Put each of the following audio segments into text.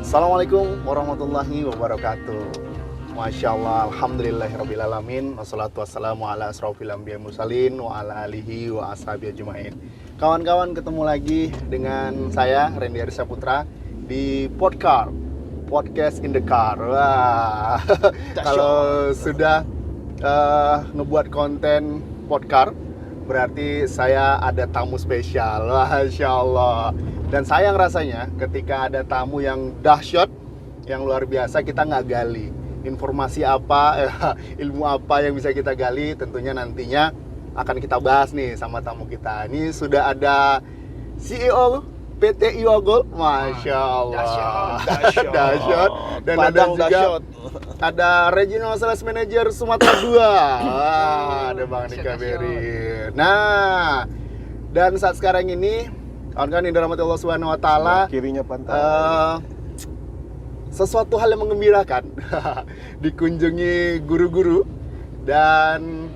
Assalamualaikum warahmatullahi wabarakatuh. Masya Allah, alhamdulillahirrabbilalamin. Wassalatu wassalamu ala asrofil anbiya mursalin wa ala alihi wa ashabi ajmain. Kawan-kawan, ketemu lagi dengan saya Randy Arisa Putra di Podcast in the Car. Wah, kalau sudah ngebuat konten podcast, berarti saya ada tamu spesial. Masya Allah. Dan sayang rasanya ketika ada tamu yang dahsyat, yang luar biasa, kita nggak gali informasi apa, ilmu apa yang bisa kita gali. Tentunya nantinya akan kita bahas nih sama tamu kita. Ini sudah ada CEO PT Iwagol, Masya Allah, dahsyat. Dan ada juga ada Regional Sales Manager Sumatera 2. Ada Bang Nika Beri. Nah, dan saat sekarang ini kawan-kawan yang dirahmati Allah Subhanahu wa taala, kirinya pantai. Sesuatu hal yang menggembirakan dikunjungi guru-guru dan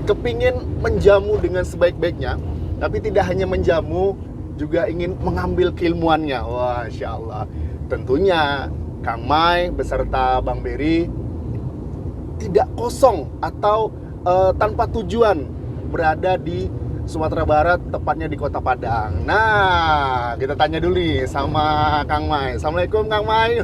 kepingin menjamu dengan sebaik-baiknya, tapi tidak hanya menjamu, juga ingin mengambil keilmuannya. Wah, Masya Allah. Tentunya Kang Mai beserta Bang Beri tidak kosong atau tanpa tujuan berada di Sumatera Barat, tepatnya di Kota Padang. Nah, kita tanya dulu nih sama Kang Mai. Assalamualaikum Kang Mai.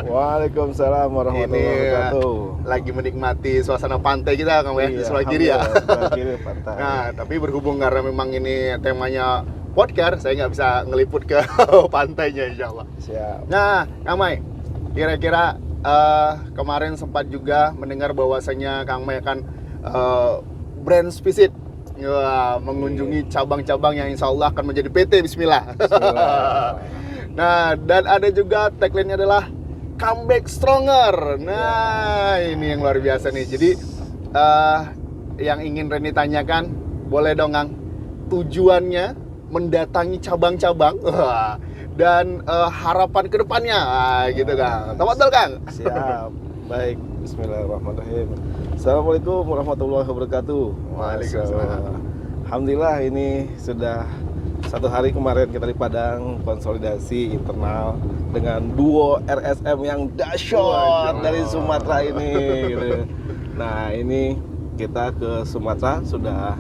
Waalaikumsalam warahmatullahi wabarakatuh. Lagi menikmati suasana pantai kita, Kang Mai, di sebelah kiri ya. Kiri pantai. Nah, tapi berhubung karena memang ini temanya podcast, saya nggak bisa ngeliput ke pantainya, insya Allah. Siap. Nah, Kang Mai, kira-kira kemarin sempat juga mendengar bahwasanya Kang Mai akan brand visit. Wah, mengunjungi cabang-cabang yang insya Allah akan menjadi PT Bismillah. Nah, dan ada juga tagline-nya adalah Comeback Stronger. Nah, ini yang luar biasa nih. Jadi yang ingin Reni tanyakan, boleh dong Kang, tujuannya mendatangi cabang-cabang dan harapan kedepannya, gitu Kang. Tafadhol Kang. Siap. Baik, bismillahirrahmanirrahim. Assalamualaikum warahmatullahi wabarakatuh. Waalaikumsalam. Alhamdulillah, ini sudah satu hari kemarin kita di Padang konsolidasi internal dengan duo RSM yang dahsyat dari Sumatera ini gitu. Nah, ini kita ke Sumatera sudah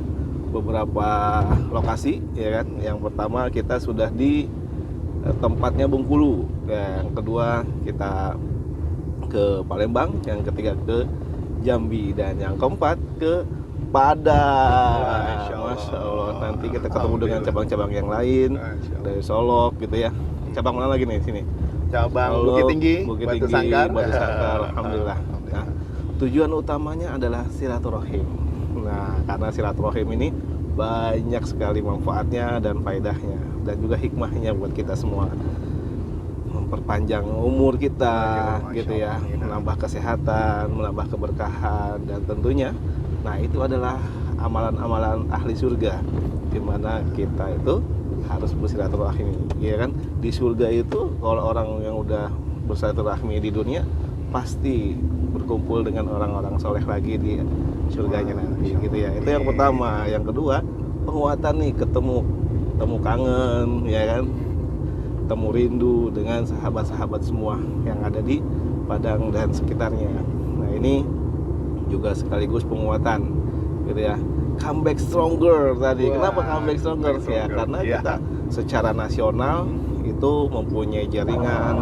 beberapa lokasi ya kan. Yang pertama kita sudah di tempatnya Bengkulu. Yang kedua kita ke Palembang, yang ketiga ke Jambi, dan yang keempat ke Padang. Masya Allah. Nanti kita ketemu dengan cabang-cabang yang lain dari Solok gitu ya. Cabang mana lagi nih sini? Cabang Solok, Bukit Tinggi, Bukit Batu Tinggi, Sangkar. Batu Sangkar. Alhamdulillah. Nah, tujuan utamanya adalah silaturahim. Nah, karena silaturahim ini banyak sekali manfaatnya dan faedahnya, dan juga hikmahnya buat kita semua. Memperpanjang umur kita gitu ya, menambah kesehatan, menambah keberkahan, dan tentunya nah itu adalah amalan-amalan ahli surga, di mana kita itu harus bersilaturahmi ya kan. Di surga itu kalau orang yang udah bersilaturahmi di dunia pasti berkumpul dengan orang-orang soleh lagi di surganya nanti gitu ya. Itu yang pertama. Yang kedua, penguatan nih, ketemu kangen ya kan, temu rindu dengan sahabat-sahabat semua yang ada di Padang dan sekitarnya. Nah, ini juga sekaligus penguatan gitu ya. Comeback stronger tadi. Wah, kenapa comeback stronger? Ya karena kita secara nasional itu mempunyai jaringan,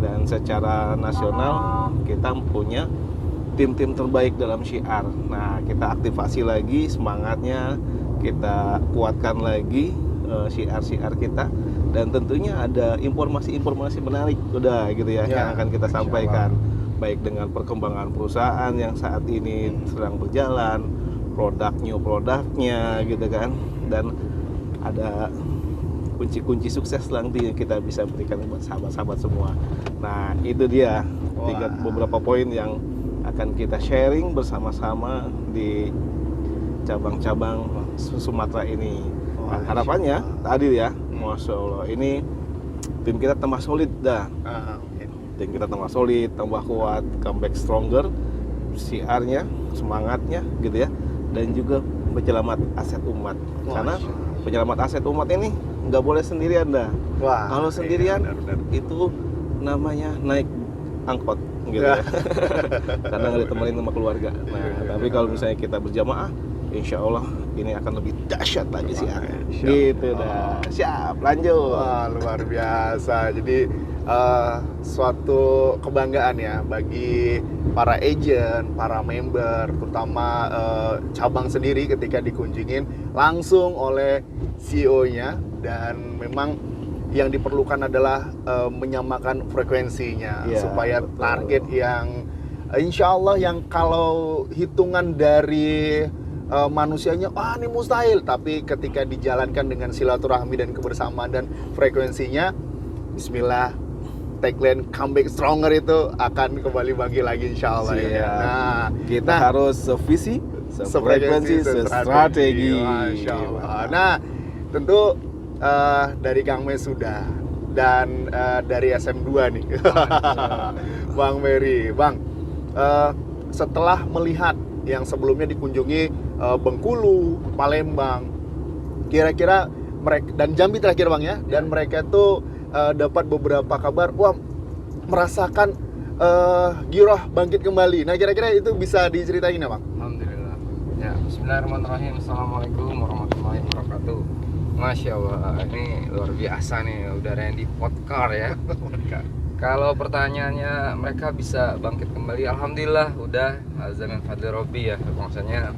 dan secara nasional kita punya tim-tim terbaik dalam syiar. Nah, kita aktifasi lagi semangatnya, kita kuatkan lagi syiar-syiar kita. Dan tentunya ada informasi-informasi menarik udah gitu ya, yang akan kita sampaikan, baik dengan perkembangan perusahaan yang saat ini sedang berjalan, produknya gitu kan, dan ada kunci-kunci sukses nanti yang kita bisa berikan buat sahabat-sahabat semua. Nah, itu dia beberapa poin yang akan kita sharing bersama-sama di cabang-cabang Sumatera ini. Nah, harapannya tadi ya, Masya Allah, ini tim kita tambah solid dah. Tim kita tambah solid, tambah kuat, comeback stronger, syiarnya, semangatnya gitu ya, dan juga penyelamat aset umat. Karena penyelamat aset umat ini nggak boleh sendirian dah. Wah, Kalau sendirian iya, benar. itu namanya naik angkot gitu ya. Karena nggak ditemenin sama keluarga. Nah, tapi kalau misalnya kita berjamaah, insya Allah ini akan lebih dahsyat lagi sih. Insya Gitu Allah. dah. Siap, lanjut. Wah, luar biasa. Jadi suatu kebanggaan ya bagi para agent, para member, terutama cabang sendiri ketika dikunjungin langsung oleh CEO-nya, dan memang yang diperlukan adalah menyamakan frekuensinya Iya, supaya betul. target yang insya Allah yang kalau hitungan dari manusianya, wah ini mustahil, tapi ketika dijalankan dengan silaturahmi dan kebersamaan dan frekuensinya, Bismillah, tagline comeback stronger itu akan kembali bangkit lagi insya Allah ya. Siap. Nah, Kita harus sevisi, sefrekuensi, Masya sestrategi. Allah. Nah, tentu dari Kang Mes sudah, dan dari SM2 nih, Bang Mary, Bang, setelah melihat yang sebelumnya dikunjungi Bengkulu, Palembang, kira-kira mereka dan Jambi terakhir Bang ya, dan mereka tuh dapat beberapa kabar, wah merasakan giroh bangkit kembali. Nah kira-kira itu bisa diceritain ya Bang? Alhamdulillah. Ya, Bismillahirrahmanirrahim. Assalamualaikum warahmatullahi wabarakatuh. Masya Allah, ini luar biasa nih udara yang di Podcar ya. Kalau pertanyaannya mereka bisa bangkit kembali, alhamdulillah udah azan min fadli Robbi ya. Maksudnya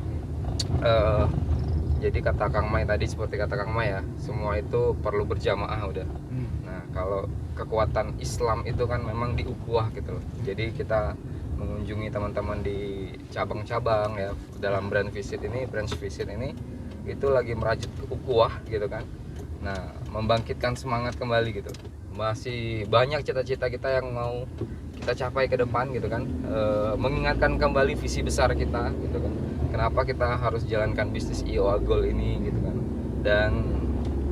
jadi kata Kang Mai tadi, seperti kata Kang Mai ya, semua itu perlu berjamaah udah. Nah, kalau kekuatan Islam itu kan memang di ukhuwah gitu loh. Jadi kita mengunjungi teman-teman di cabang-cabang ya, dalam branch visit ini itu lagi merajut ke ukhuwah gitu kan. Nah, membangkitkan semangat kembali gitu. Masih banyak cita-cita kita yang mau kita capai ke depan gitu kan. Mengingatkan kembali visi besar kita gitu kan. Kenapa kita harus jalankan bisnis IO Agol ini gitu kan. Dan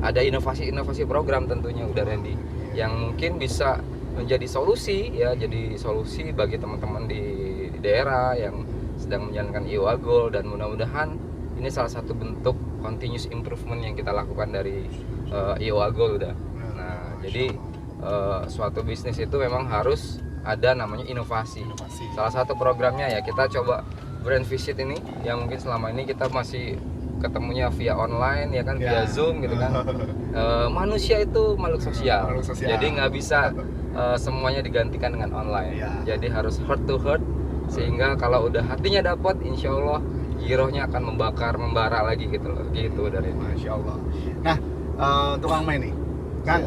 ada inovasi-inovasi program tentunya udah Randy yang mungkin bisa menjadi solusi ya, jadi solusi bagi teman-teman di daerah yang sedang menjalankan IO Agol, dan mudah-mudahan ini salah satu bentuk continuous improvement yang kita lakukan dari IO Agol udah. Nah, jadi suatu bisnis itu memang harus ada namanya inovasi. Salah satu programnya ya kita coba brand visit ini, yang mungkin selama ini kita masih ketemunya via online ya kan, via Zoom gitu kan. Manusia itu makhluk sosial, jadi nggak bisa semuanya digantikan dengan online. Jadi harus heart to heart, sehingga kalau udah hatinya dapat, insya Allah girohnya akan membara lagi gitu loh, gitu dari Masya Allah. Nah, untuk Kang Mai nih, Kang,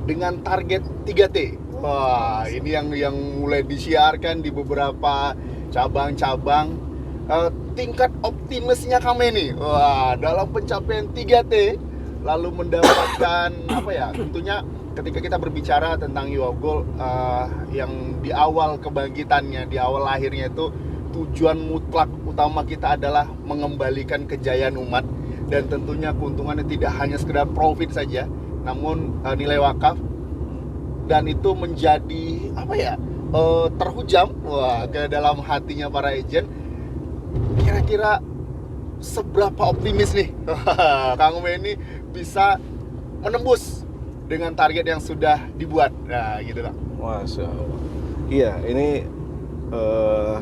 dengan target 3T, wah ini yang mulai disiarkan di beberapa cabang-cabang, tingkat optimisnya Kang Mai nih, wah dalam pencapaian 3T, lalu mendapatkan apa ya, tentunya ketika kita berbicara tentang IO Agol, yang di awal kebangkitannya, di awal lahirnya itu tujuan mutlak utama kita adalah mengembalikan kejayaan umat, dan tentunya keuntungannya tidak hanya sekedar profit saja, namun nilai wakaf, dan itu menjadi apa ya, terhujam ke dalam hatinya para agent. Kira-kira seberapa optimis nih Kang Mai ini bisa menembus dengan target yang sudah dibuat? Nah gitu Kang. Masya Allah. Iya, ini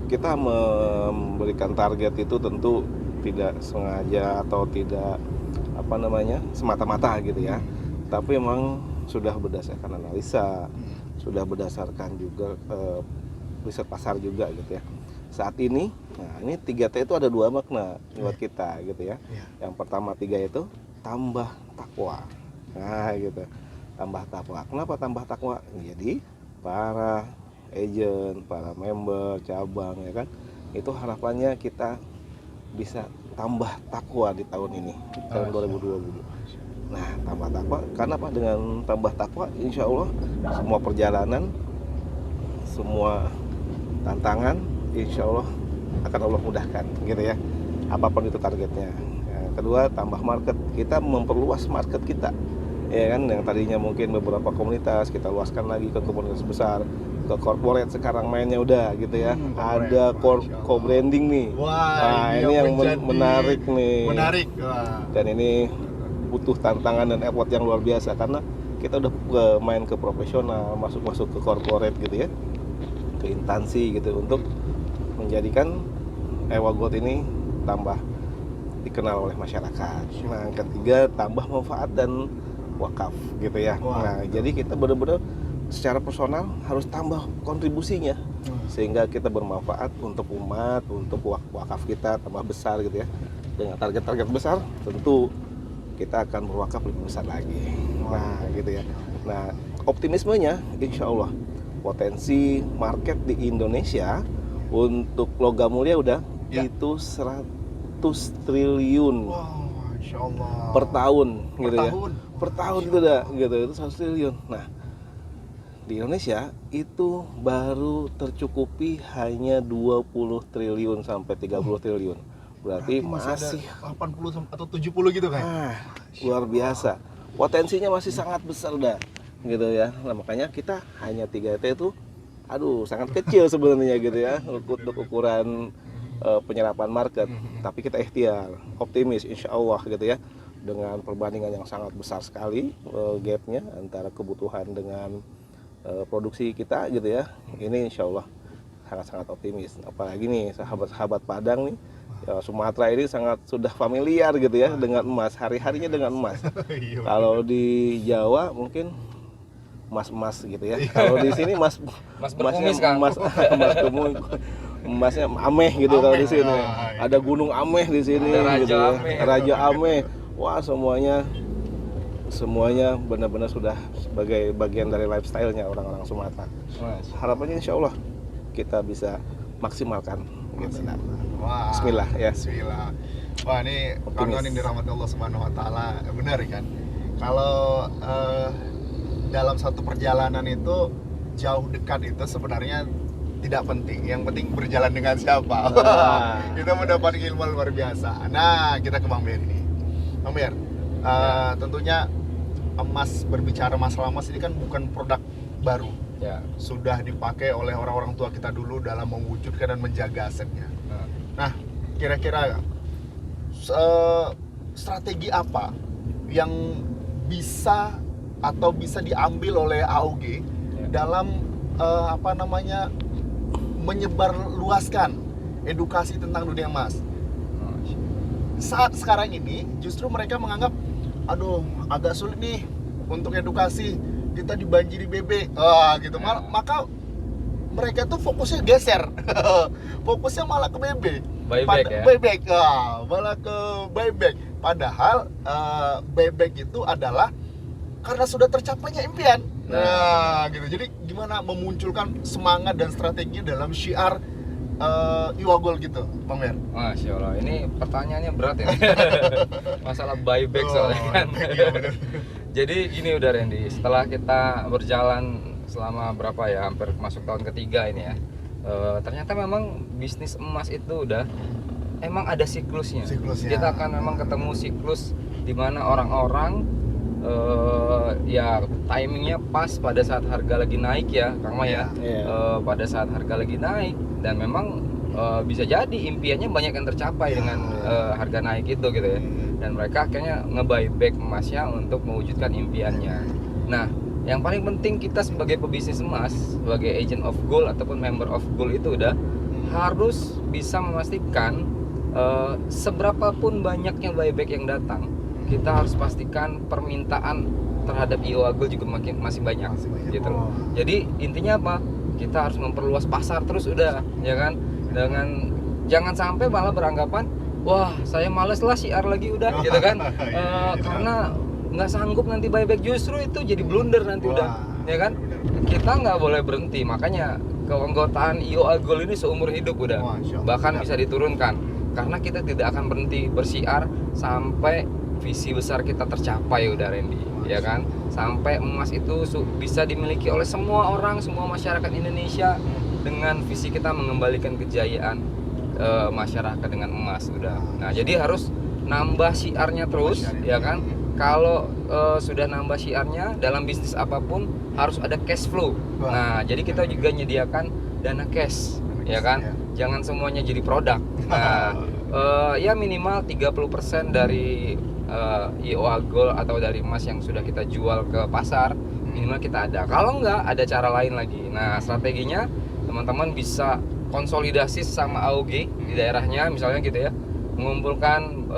kita memberikan target itu tentu tidak sengaja atau tidak semata-mata gitu ya, tapi memang sudah berdasarkan analisa, sudah berdasarkan juga riset pasar juga gitu ya. Saat ini, nah ini 3T itu ada dua makna buat kita gitu ya. Yang pertama 3 itu tambah takwa. Nah gitu, tambah takwa. Kenapa tambah takwa? Jadi para agent, para member cabang ya kan, itu harapannya kita bisa tambah takwa di tahun ini, tahun 2020. Nah, tambah takwa, karena apa? Dengan tambah takwa, insya Allah semua perjalanan, semua tantangan, insya Allah akan Allah mudahkan, gitu ya. Apapun itu targetnya. Yang kedua, tambah market. Kita memperluas market kita, ya kan? Yang tadinya mungkin beberapa komunitas, kita luaskan lagi ke komunitas besar, ke corporate. Sekarang mainnya udah, gitu ya. Ada co-branding nih. Wah, nah, ini yang menarik nih. Menarik. Wah. Dan ini butuh tantangan dan effort yang luar biasa karena kita udah main ke profesional, masuk ke corporate gitu ya, ke instansi gitu untuk menjadikan Ewa Gold ini tambah dikenal oleh masyarakat. Nah, yang ketiga tambah manfaat dan wakaf gitu ya. Nah, jadi kita benar-benar secara personal harus tambah kontribusinya sehingga kita bermanfaat untuk umat, untuk wakaf kita tambah besar gitu ya. Dengan target-target besar tentu kita akan berwakaf lebih besar lagi. Nah, gitu ya. Nah, optimismenya insya Allah potensi market di Indonesia untuk logam mulia udah itu 100 triliun Insya Allah. per tahun gitu ya. Tahun. Per tahun itu udah gitu, itu 100 triliun. Nah, di Indonesia itu baru tercukupi hanya 20 triliun sampai 30 triliun. Berarti masih 80 atau 70 gitu kan? Luar biasa. Potensinya masih sangat besar dah. Gitu ya. Nah, makanya kita hanya 3T itu sangat kecil sebenarnya gitu ya untuk ukuran penyerapan market. Tapi kita ikhtiar, optimis insya Allah gitu ya. Dengan perbandingan yang sangat besar sekali gapnya antara kebutuhan dengan produksi kita gitu ya. Ini insya Allah sangat-sangat optimis. Apalagi nih sahabat-sahabat Padang nih, ya, Sumatera ini sangat sudah familiar gitu ya dengan emas, hari-harinya dengan emas. Kalau di Jawa mungkin emas-emas gitu ya. Kalau di sini emasnya ameh gitu kalau di sini. Ada gunung ameh di sini gitu ya. Raja ameh. Wah, semuanya benar-benar sudah sebagai bagian dari lifestyle-nya orang-orang Sumatera. Harapannya insya Allah kita bisa maksimalkan gitu. Wah, Bismillah ya. Bismillah. Wah, ini kawan-kawan yang dirahmati Allah Subhanahu wa taala, benar kan? Kalau dalam satu perjalanan itu jauh dekat itu sebenarnya tidak penting. Yang penting berjalan dengan siapa. Kita mendapat ilmu luar biasa. Nah, kita ke Bang Ber ini. Bang Ber, tentunya emas, berbicara masalah emas ini kan bukan produk baru. Ya. Sudah dipakai oleh orang-orang tua kita dulu dalam mewujudkan dan menjaga asetnya. Nah, kira-kira strategi apa yang bisa atau bisa diambil oleh AOG dalam menyebarluaskan edukasi tentang dunia emas? Saat sekarang ini justru mereka menganggap, aduh agak sulit nih untuk edukasi, kita dibanjiri bebek, gitu. Maka mereka tuh fokusnya geser, fokusnya malah ke bebek, malah ke buyback. Padahal buyback itu adalah karena sudah tercapainya impian. Nah, gitu. Jadi gimana memunculkan semangat dan strateginya dalam syiar Ewa Gold gitu, Bang Mer? Masya Allah, ini pertanyaannya berat ya. Masalah buyback soalnya kan. Jadi gini udah Randy, setelah kita berjalan selama berapa ya, hampir masuk tahun ketiga ini ya, ternyata memang bisnis emas itu udah emang ada siklusnya. Kita akan memang ketemu siklus di mana orang-orang ya timingnya pas pada saat harga lagi naik ya Kang Mai ya. Pada saat harga lagi naik dan memang bisa jadi impiannya banyak yang tercapai dengan harga naik itu gitu ya, dan mereka akhirnya nge-buyback emasnya untuk mewujudkan impiannya. Nah, yang paling penting kita sebagai pebisnis emas, sebagai agent of gold ataupun member of gold itu udah harus bisa memastikan seberapapun banyaknya buyback yang datang, kita harus pastikan permintaan terhadap Ewa Gold juga masih banyak gitu loh. Jadi intinya apa? Kita harus memperluas pasar terus udah, ya kan? Dengan jangan sampai malah beranggapan, wah saya males lah syiar lagi udah, gitu kan? Karena nggak sanggup nanti buyback, justru itu jadi blunder nanti udah, ya kan? Kita nggak boleh berhenti, makanya keanggotaan Ewa Gold ini seumur hidup udah, bahkan bisa diturunkan, karena kita tidak akan berhenti bersyiar sampai visi besar kita tercapai udah Randy, ya kan? Sampai emas itu bisa dimiliki oleh semua orang, semua masyarakat Indonesia dengan visi kita mengembalikan kejayaan masyarakat dengan emas udah. Nah, jadi harus nambah syiarnya terus, ya kan? Kalau sudah nambah syiarnya dalam bisnis apapun harus ada cash flow. Nah, jadi kita juga menyediakan dana cash, ya kan? Jangan semuanya jadi produk. Nah, ya minimal 30% dari IOA Gold atau dari emas yang sudah kita jual ke pasar, minimal kita ada. Kalau enggak, ada cara lain lagi. Nah, strateginya teman-teman bisa konsolidasi sama AOG di daerahnya, misalnya gitu ya, mengumpulkan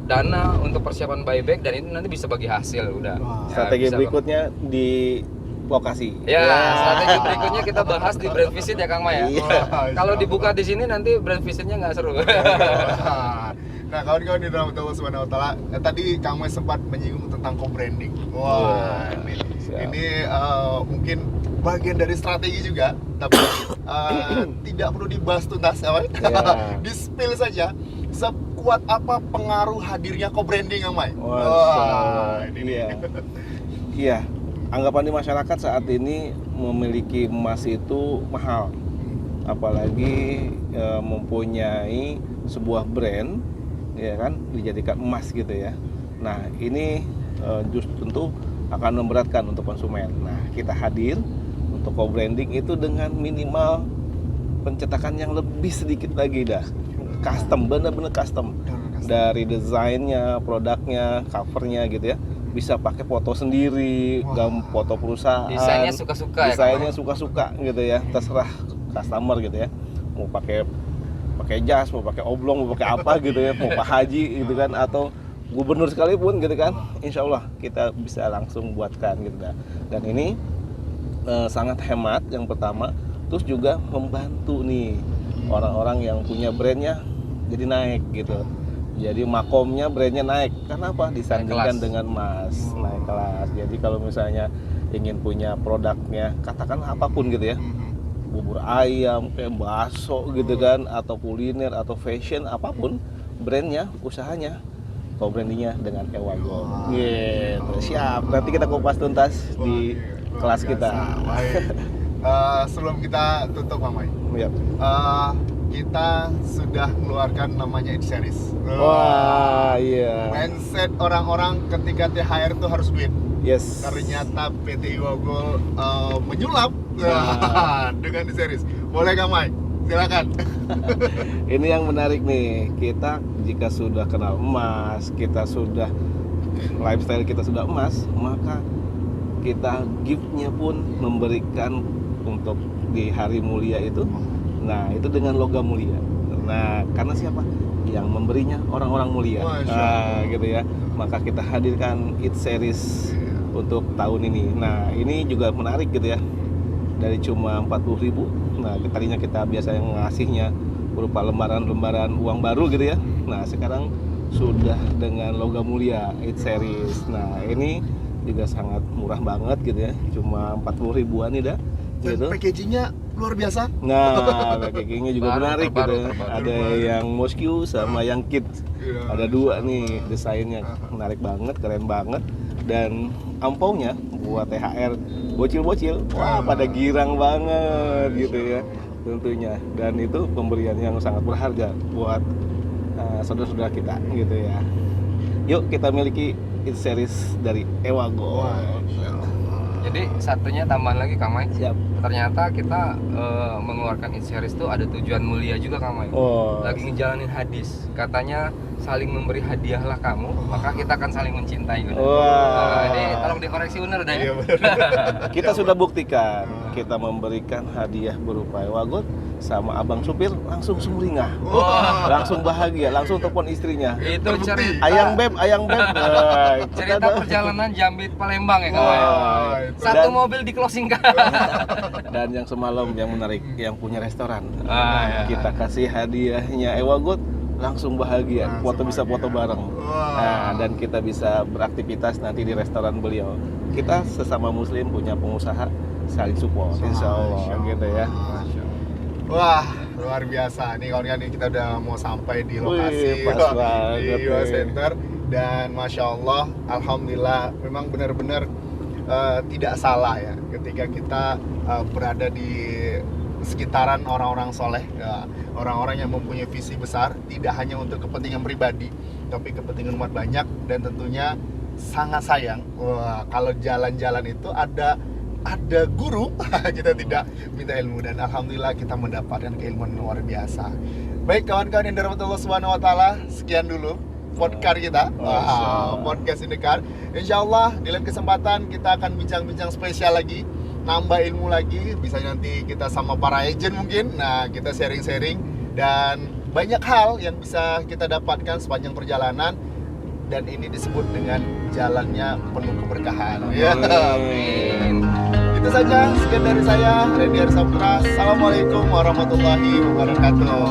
dana untuk persiapan buyback, dan itu nanti bisa bagi hasil udah. Wah. Strategi bisa berikutnya di lokasi. Ya, strategi berikutnya kita bahas di brand visit ya Kang Ma ya. Wah, Kalau insya dibuka di sini nanti brand visitnya nggak seru. Nah, kawan-kawan di dalam Allah Subhanahu wa taala, tadi Kang Mai sempat menyinggung tentang co-branding. Wah, Siap. ini mungkin bagian dari strategi juga, tapi tidak perlu dibahas tuntas ya, Mai. Ya. Di-spill saja. Sekuat apa pengaruh hadirnya co-branding, Kang Mai? Wah, ini iya. nih. Iya, anggapan di masyarakat saat ini memiliki emas itu mahal. Apalagi mempunyai sebuah brand, ya kan, dijadikan emas gitu ya. Nah, ini justru tentu akan memberatkan untuk konsumen. Nah, kita hadir untuk co-branding itu dengan minimal pencetakan yang lebih sedikit lagi dah. Custom, bener-bener custom. Dari desainnya, produknya, covernya gitu ya. Bisa pakai foto sendiri, foto perusahaan. Desainnya suka-suka ya. Desainnya suka-suka gitu ya. Terserah customer gitu ya. Mau pakai jas, mau pakai oblong, mau pakai apa gitu ya, mau Pak Haji gitu kan, atau gubernur sekalipun gitu kan, insya Allah kita bisa langsung buatkan gitu dah. Dan ini sangat hemat yang pertama, terus juga membantu nih orang-orang yang punya brandnya jadi naik gitu. Jadi makomnya brandnya naik, karena apa? Disandingkan Naik kelas. dengan emas, naik kelas. Jadi kalau misalnya ingin punya produknya, katakan apapun gitu ya, bubur ayam, kayak bakso gitu kan, atau kuliner, atau fashion, apapun brandnya, usahanya, co-brandingnya dengan EWA Gold. Gitu, siap. Nanti kita kupas tuntas di kelas kita. Baik. Sebelum kita tutup, Kang Mai, Yap. kita sudah mengeluarkan namanya It Series. Wah, iya. Mindset orang-orang ketika THR itu harus duit. Yes. Ternyata PT IOA Gold menyulap Nah. dengan It Series. Boleh Kang Mai? Silakan. Ini yang menarik nih. Kita jika sudah kenal emas, kita sudah lifestyle kita sudah emas, maka kita gift-nya pun memberikan untuk di hari mulia itu. Nah, itu dengan logam mulia. Nah, karena siapa? Yang memberinya orang-orang mulia. Masya Nah, Allah. gitu ya. Maka kita hadirkan It Series untuk tahun ini. Nah, ini juga menarik gitu ya. Dari cuma 40.000. Nah, tadinya kita biasanya ngasihnya berupa lembaran-lembaran uang baru gitu ya. Nah, sekarang sudah dengan logam mulia It Series. Nah, ini juga sangat murah banget gitu ya. Cuma 40.000-an nih dah. Dan Gitu. packagingnya luar biasa. Nah, packagingnya juga Terbaru, menarik terbaru, gitu. terbaru. Ada yang Moscow sama yang Kit. Ada dua nih desainnya, menarik banget, keren banget. Dan ampaunya buat THR bocil-bocil, wah pada girang banget gitu ya tentunya. Dan itu pemberian yang sangat berharga buat saudara-saudara kita gitu ya. Yuk kita miliki It Series dari EWA Gold. Jadi satunya tambahan lagi Kang Mai. Siap. Ternyata kita mengeluarkan It Series itu ada tujuan mulia juga Kang Mai. Oh, Lagi ngejalanin hadis. Katanya saling memberi hadiahlah kamu, maka kita akan saling mencintai. Udah. Wah. Jadi tolong dikoreksi bener udah ya. Iya benar. kita sudah buktikan, kita memberikan hadiah berupa EWA Gold sama abang supir langsung sumringah, Wah. langsung bahagia, langsung telepon istrinya. Itu cerita Ayang beb. Nah, kita cerita ada- perjalanan Jambi Palembang ya Kang Mai. Wah, itu. Satu Dan- mobil di closing kan. Dan yang semalam yang menarik, yang punya restoran, Ah, ya. kita kasih hadiahnya EWA Gold langsung bahagia, Langsung foto bisa foto bahagia. bareng. Wah. Nah, dan kita bisa beraktivitas nanti di restoran beliau. Kita sesama muslim punya pengusaha saling support, insya Allah gitu ya. Masya Allah. Wah, luar biasa. Nih kawan-kawan, ini kita udah mau sampai di lokasi Wih, pas banget di IOA nih. Center, dan Masya Allah, Alhamdulillah memang benar-benar tidak salah ya ketika kita berada di sekitaran orang-orang soleh, ya, orang-orang yang mempunyai visi besar, tidak hanya untuk kepentingan pribadi, tapi kepentingan umat banyak. Dan tentunya sangat sayang, wah, kalau jalan-jalan itu ada guru kita tidak minta ilmu, dan alhamdulillah kita mendapatkan keilmuan luar biasa. Baik kawan-kawan yang dirahmati Allah Subhanahu wa taala, sekian dulu podcast kita. Podcast in the car. Insyaallah di lain kesempatan kita akan bincang-bincang spesial lagi, nambah ilmu lagi, bisa nanti kita sama para agent mungkin. Nah, kita sharing-sharing dan banyak hal yang bisa kita dapatkan sepanjang perjalanan, dan ini disebut dengan jalannya penuh keberkahan. Ya, amin. Itu saja, sekian dari saya, Randy Arsaputra. Assalamualaikum warahmatullahi wabarakatuh.